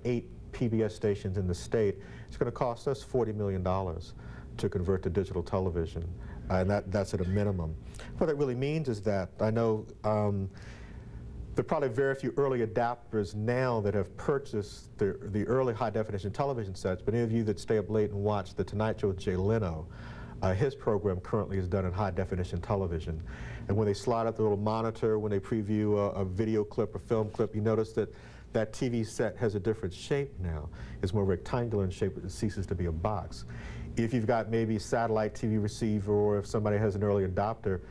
8 PBS stations in the state, it's going to cost us $40 million to convert to digital television, and that's at a minimum. What that really means is that I know there are probably very few early adapters now that have purchased the early high-definition television sets, but any of you that stay up late and watch The Tonight Show with Jay Leno, his program currently is done in high-definition television. And when they slide up the little monitor, when they preview a video clip or film clip, you notice that that TV set has a different shape now. It's more rectangular in shape, it ceases to be a box. If you've got maybe a satellite TV receiver, or if somebody has an early adopter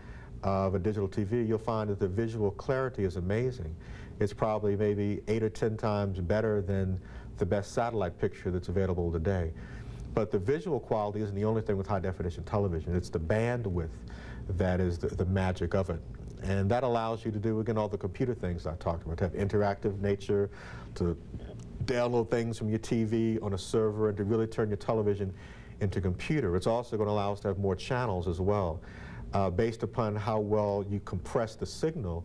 of a digital TV, you'll find that the visual clarity is amazing. It's probably maybe 8 or 10 times better than the best satellite picture that's available today. But the visual quality isn't the only thing with high-definition television. It's the bandwidth that is the magic of it. And that allows you to do, again, all the computer things I talked about, to have interactive nature, to download things from your TV on a server, and to really turn your television into a computer. It's also going to allow us to have more channels as well. Based upon how well you compress the signal,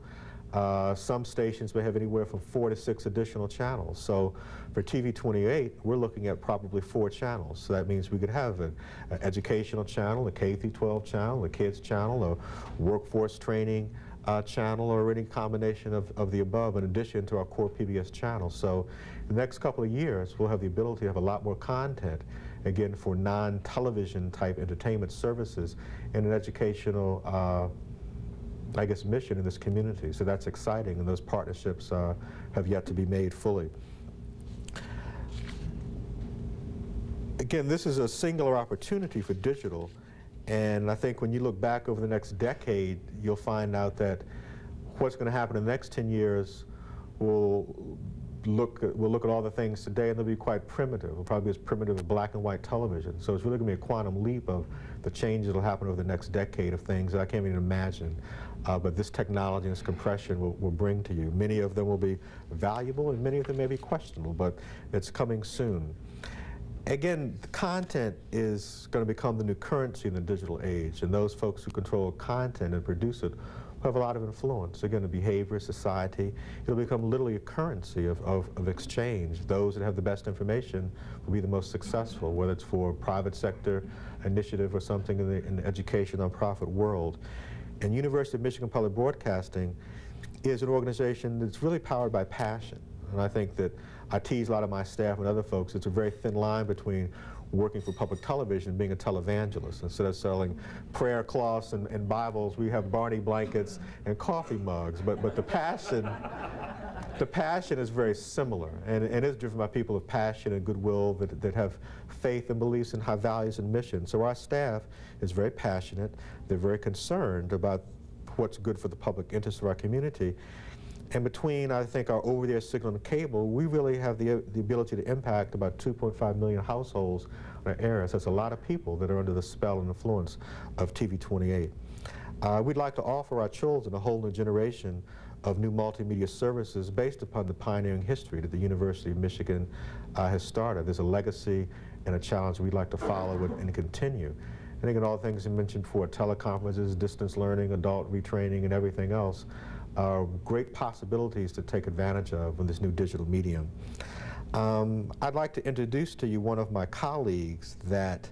some stations may have anywhere from 4 to 6 additional channels. So for TV 28, we're looking at probably 4 channels. So that means we could have an educational channel, a K-12 channel, a kids channel, a workforce training channel, or any combination of the above, in addition to our core PBS channel. So the next couple of years, we'll have the ability to have a lot more content, again, for non-television type entertainment services and an educational I guess, mission in this community. So that's exciting, and those partnerships have yet to be made fully. Again, this is a singular opportunity for digital, and I think when you look back over the next decade, you'll find out that what's going to happen in the next 10 years will look at all the things today, and they'll be quite primitive. It'll probably be as primitive as black and white television. So it's really going to be a quantum leap of the changes that will happen over the next decade of things that I can't even imagine. But this technology and this compression will bring to you. Many of them will be valuable, and many of them may be questionable, but it's coming soon. Again, the content is going to become the new currency in the digital age, and those folks who control content and produce it have a lot of influence. Again, the behavior, society, it'll become literally a currency of exchange. Those that have the best information will be the most successful, whether it's for a private sector initiative or something in the education nonprofit world. And University of Michigan Public Broadcasting is an organization that's really powered by passion. And I think that I tease a lot of my staff and other folks, it's a very thin line between working for public television and being a televangelist. Instead of selling prayer cloths and Bibles, we have Barney blankets and coffee mugs. But the passion is very similar, and is driven by people of passion and goodwill that have faith and beliefs and high values and mission. So our staff is very passionate. They're very concerned about what's good for the public interest of our community. And between, I think, our over-the-air signal and cable, we really have the ability to impact about 2.5 million households in our area. So that's a lot of people that are under the spell and influence of TV 28. We'd like to offer our children a whole new generation of new multimedia services based upon the pioneering history that the University of Michigan has started. There's a legacy and a challenge we'd like to follow and continue. And again, all the things I mentioned before, teleconferences, distance learning, adult retraining, and everything else, are great possibilities to take advantage of in this new digital medium. I'd like to introduce to you one of my colleagues that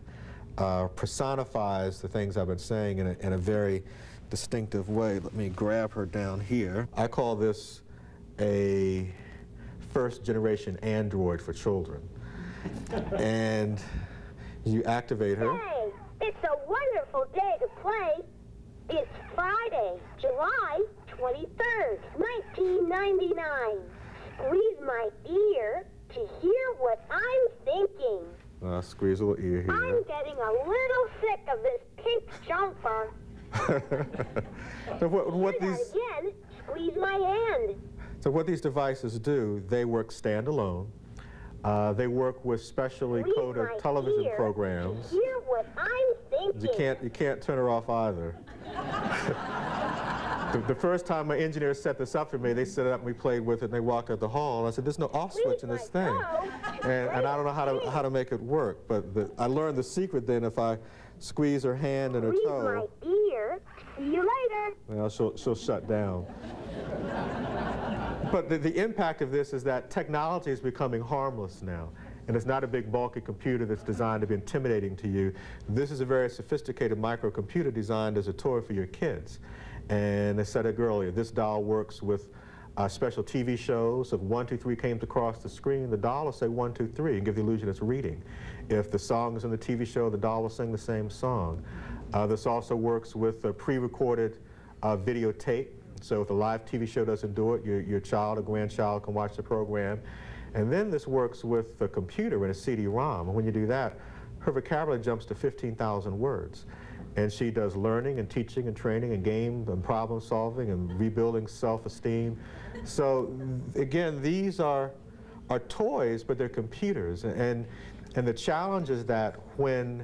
personifies the things I've been saying in a very distinctive way. Let me grab her down here. I call this a first-generation android for children. And you activate her. Hey, it's a wonderful day to play. It's Friday, July 23rd, 1999. Squeeze my ear to hear what I'm thinking. Squeeze a little ear here. I'm getting a little sick of this pink jumper. So what these again, squeeze my hand. So what these devices do, they work standalone. They work with specially coded television programs. To hear what I'm thinking. You can't turn her off either. The first time my engineer set this up for me, they set it up and we played with it and they walked out the hall and I said, there's no off switch in this thing. And I don't know how to make it work, but I learned the secret then if I squeeze her hand and her toe. Squeeze my ear. See you later. Well, she'll shut down. But the impact of this is that technology is becoming harmless now. And it's not a big bulky computer that's designed to be intimidating to you. This is a very sophisticated microcomputer designed as a toy for your kids. And I said it earlier, this doll works with special TV shows. If 1, 2, 3 came across the screen, the doll will say 1, 2, 3 and give the illusion it's reading. If the song is in the TV show, the doll will sing the same song. This also works with a pre-recorded videotape. So if the live TV show doesn't do it, your child or grandchild can watch the program. And then this works with a computer and a CD-ROM. And when you do that, her vocabulary jumps to 15,000 words. And she does learning and teaching and training and game and problem solving and rebuilding self-esteem. So again, these are toys, but they're computers. And the challenge is that when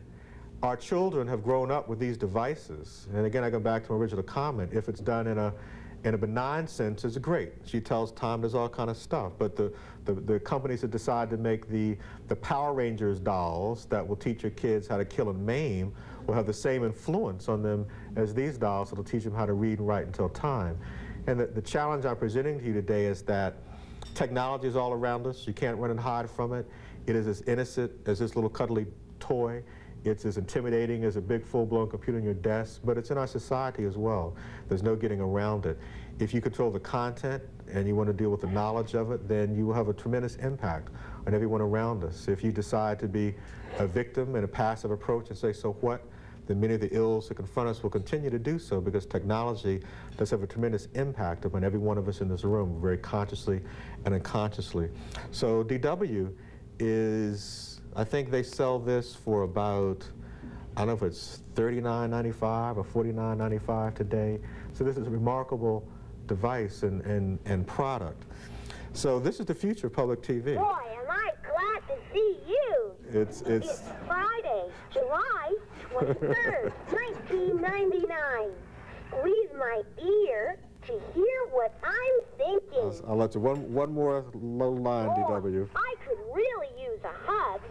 our children have grown up with these devices, and again I go back to my original comment, if it's done in a benign sense, it's great. She tells time, does all kind of stuff. But the companies that decide to make the Power Rangers dolls that will teach your kids how to kill and maim will have the same influence on them as these dolls that will teach them how to read and write and tell time. And the challenge I'm presenting to you today is that technology is all around us. You can't run and hide from it. It is as innocent as this little cuddly toy. It's as intimidating as a big full-blown computer on your desk, but it's in our society as well. There's no getting around it. If you control the content and you want to deal with the knowledge of it, then you will have a tremendous impact on everyone around us. If you decide to be a victim in a passive approach and say, so what, then many of the ills that confront us will continue to do so because technology does have a tremendous impact upon every one of us in this room, very consciously and unconsciously. So DW is, I think they sell this for about, I don't know if it's $39.95 or $49.95 today. So this is a remarkable device and product. So this is the future of public TV. Boy, am I glad to see you. It's Friday, July 23rd, 1999. Squeeze my ear to hear what I'm thinking. I'll let you, one more low line, DW. I could really use a hug.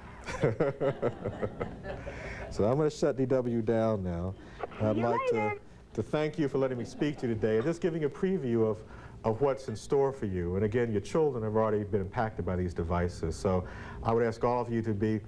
So I'm going to shut DW down now. I'd like to thank you for letting me speak to you today and just giving a preview of what's in store for you. And again, your children have already been impacted by these devices. So I would ask all of you to be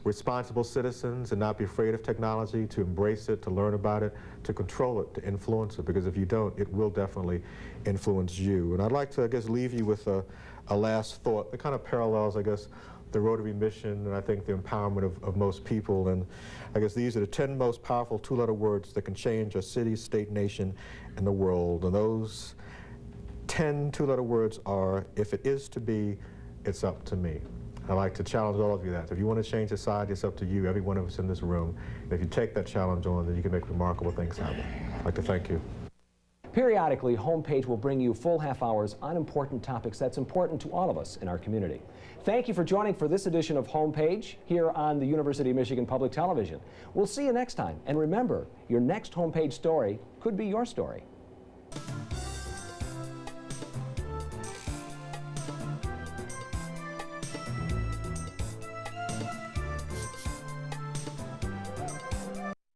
responsible citizens and not be afraid of technology, to embrace it, to learn about it, to control it, to influence it, because if you don't, it will definitely influence you. And I'd like to, I guess, leave you with a last thought that kind of parallels, I guess, the Rotary mission and I think the empowerment of most people. And I guess these are the 10 most powerful two-letter words that can change a city, state, nation, and the world. And those 10 two-letter words are, if it is to be, it's up to me. I'd like to challenge all of you that. If you want to change society, it's up to you, every one of us in this room. And if you take that challenge on, then you can make remarkable things happen. I'd like to thank you. Periodically, Homepage will bring you full half hours on important topics that's important to all of us in our community. Thank you for joining for this edition of Homepage here on the University of Michigan Public Television. We'll see you next time. And remember, your next Homepage story could be your story.